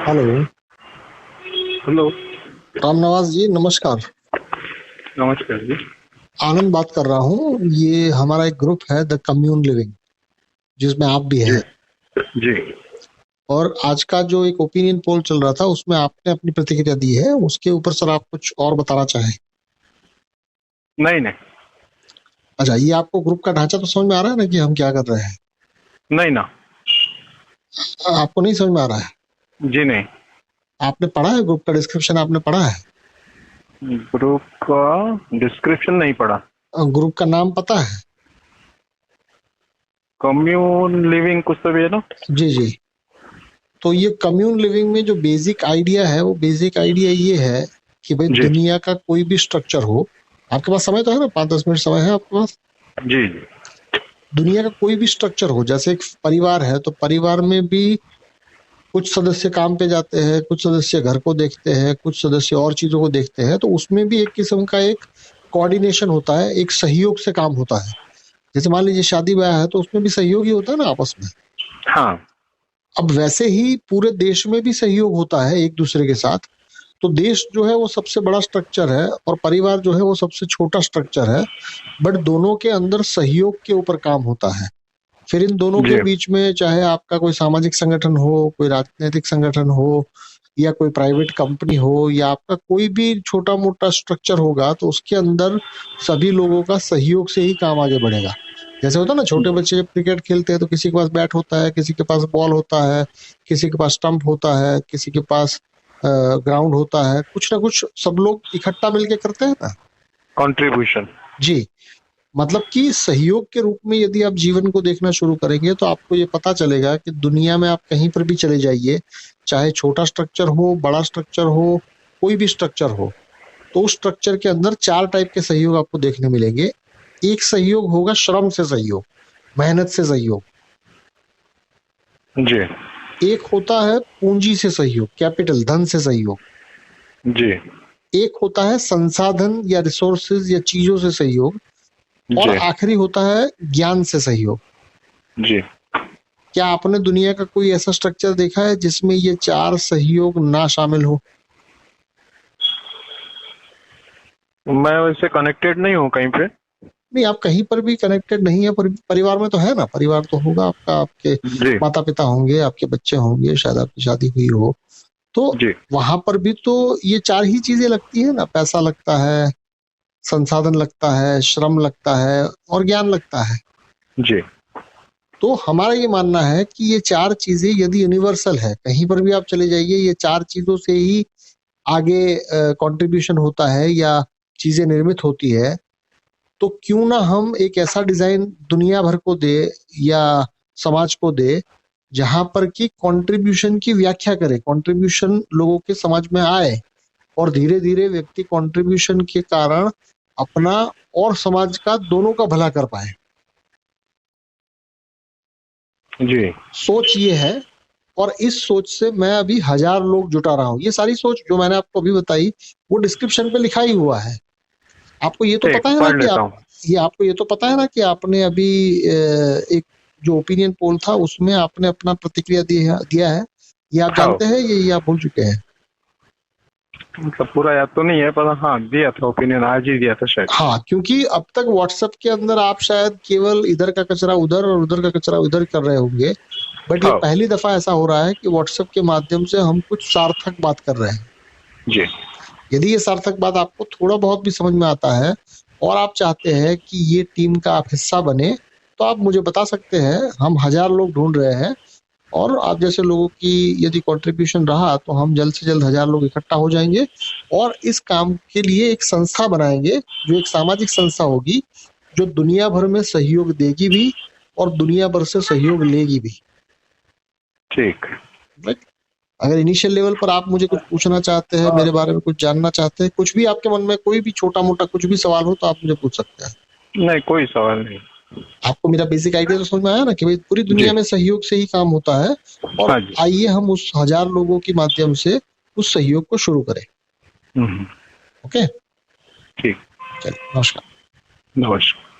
Hello. Hello. Ram Nawaz जी, नमस्कार। नमस्कार जी। आनंद बात कर रहा हूँ। ये हमारा एक ग्रुप है, द कम्यून लिविंग, जिसमें आप भी जी। हैं। जी। और आज का जो एक ओपिनियन पोल चल रहा था, उसमें आपने अपनी प्रतिक्रिया दी है। उसके ऊपर सर आप कुछ और बताना चाहें? नहीं नहीं। अच्छा, ये आपको ग्रुप का ढांचा तो समझ में आ रहा है ना कि हम क्या कर रहे हैं? नहीं ना। आपको नहीं समझ में आ रहा है? जी नहीं। आपने पढ़ा है ग्रुप का डिस्क्रिप्शन? आपने पढ़ा है? ग्रुप का डिस्क्रिप्शन नहीं पढ़ा। ग्रुप का नाम पता है? कम्यून लिविंग कुछ तो भी है ना। जी जी। तो ये कम्यून लिविंग में जो बेसिक आइडिया है, वो बेसिक आइडिया ये है कि भाई जी दुनिया का कोई भी स्ट्रक्चर हो। आपके पास समय तो है ना? 5-10 मिनट समय है आपके पास? जी। जी। दुनिया का कोई भी स्ट्रक्चर हो, जैसे एक परिवार है, तो परिवार में भी कुछ सदस्य काम पे जाते हैं, कुछ सदस्य घर को देखते हैं, कुछ सदस्य और चीजों को देखते हैं। तो उसमें भी एक किस्म का एक कोऑर्डिनेशन होता है, एक सहयोग से काम होता है। जैसे मान लीजिए शादी ब्याह है, तो उसमें भी सहयोग ही होता है ना आपस में। हाँ। अब वैसे ही पूरे देश में भी सहयोग होता है एक दूसरे के साथ। तो देश जो है वो सबसे बड़ा स्ट्रक्चर है, और परिवार जो है वो सबसे छोटा स्ट्रक्चर है। बट दोनों के अंदर सहयोग के ऊपर काम होता है। फिर इन दोनों के जी। बीच में चाहे आपका कोई सामाजिक संगठन हो, कोई राजनीतिक संगठन हो, या कोई प्राइवेट कंपनी हो, या आपका कोई भी छोटा मोटा स्ट्रक्चर होगा, तो उसके अंदर सभी लोगों का सहयोग से ही काम आगे बढ़ेगा। जैसे होता है ना, छोटे बच्चे जब क्रिकेट खेलते हैं तो किसी के पास बैट होता है, किसी के पास बॉल होता है, किसी के पास स्टंप होता है, किसी के पास ग्राउंड होता है। कुछ ना कुछ सब लोग इकट्ठा मिलके करते हैं ना। कंट्रीब्यूशन। जी। मतलब कि सहयोग के रूप में यदि आप जीवन को देखना शुरू करेंगे, तो आपको ये पता चलेगा कि दुनिया में आप कहीं पर भी चले जाइए, चाहे छोटा स्ट्रक्चर हो, बड़ा स्ट्रक्चर हो, कोई भी स्ट्रक्चर हो, तो उस स्ट्रक्चर के अंदर 4 टाइप के सहयोग आपको देखने मिलेंगे। एक सहयोग होगा श्रम से सहयोग, मेहनत से सहयोग। जी। एक होता है पूंजी से सहयोग, कैपिटल, धन से सहयोग। जी। एक होता है संसाधन या रिसोर्सेज या चीजों से सहयोग। और जी। आखिरी होता है ज्ञान से सहयोग। जी। क्या आपने दुनिया का कोई ऐसा स्ट्रक्चर देखा है जिसमें ये 4 सहयोग ना शामिल हो? मैं वैसे कनेक्टेड नहीं हूँ कहीं पे। नहीं, आप कहीं पर भी कनेक्टेड नहीं है, परिवार में तो है ना। परिवार तो होगा आपका, आपके जी। माता पिता होंगे, आपके बच्चे होंगे, शायद आपकी शादी हुई हो। तो जी। वहां पर भी तो ये 4 ही चीजें लगती है ना। पैसा लगता है, संसाधन लगता है, श्रम लगता है, और ज्ञान लगता है। जी। तो हमारा ये मानना है कि ये 4 चीजें यदि यूनिवर्सल है, कहीं पर भी आप चले जाइए, ये 4 चीजों से ही आगे कंट्रीब्यूशन होता है या चीजें निर्मित होती है। तो क्यों ना हम एक ऐसा डिजाइन दुनिया भर को दे, या समाज को दे, जहां पर कि कंट्रीब्यूशन की व्याख्या करे, कंट्रीब्यूशन लोगों के समझ में आए, और धीरे धीरे व्यक्ति कंट्रीब्यूशन के कारण अपना और समाज का दोनों का भला कर पाए। जी। सोच ये है। और इस सोच से मैं अभी 1000 लोग जुटा रहा हूँ। ये सारी सोच जो मैंने आपको अभी बताई, वो डिस्क्रिप्शन पे लिखा ही हुआ है। आपको ये तो ठीक, पता है ना पढ़ कि लेता आप, हूँ। ये आपको ये तो पता है ना कि आपने अभी एक जो ओपिनियन पोल था उसमें आपने अपना प्रतिक्रिया दिया है। ये आप हाँ। जानते हैं, ये आप भूल चुके हैं? मतलब पूरा याद तो नहीं है पर हाँ दिया था ओपिनियन, आज ही दिया था शायद। हाँ, क्योंकि अब तक व्हाट्सएप के अंदर आप शायद केवल इधर का कचरा उधर और उधर का कचरा उधर कर रहे होंगे। बट ये हाँ। पहली दफा ऐसा हो रहा है कि व्हाट्सएप के माध्यम से हम कुछ सार्थक बात कर रहे हैं। जी। यदि ये सार्थक बात आपको थोड़ा बहुत भी समझ में आता है, और आप चाहते हैं कि ये टीम का आप हिस्सा बने, तो आप मुझे बता सकते हैं। हम 1000 लोग ढूंढ रहे हैं, और आप जैसे लोगों की यदि कंट्रीब्यूशन रहा, तो हम जल्द से जल्द 1000 लोग इकट्ठा हो जाएंगे, और इस काम के लिए एक संस्था बनाएंगे, जो एक सामाजिक संस्था होगी, जो दुनिया भर में सहयोग देगी भी, और दुनिया भर से सहयोग लेगी भी। ठीक। राइट? अगर इनिशियल लेवल पर आप मुझे कुछ पूछना चाहते हैं, मेरे बारे में कुछ जानना चाहते हैं, कुछ भी आपके मन में कोई भी छोटा मोटा कुछ भी सवाल हो, तो आप मुझे पूछ सकते हैं। नहीं, कोई सवाल नहीं। आपको मेरा बेसिक आइडिया तो समझ में आया ना कि भाई पूरी जी। दुनिया में सहयोग से ही काम होता है। और हाँ जी। आइए हम उस 1000 लोगों के माध्यम से उस सहयोग को शुरू करें। हम्म। ओके। ठीक। चलिए, नमस्कार। नमस्कार।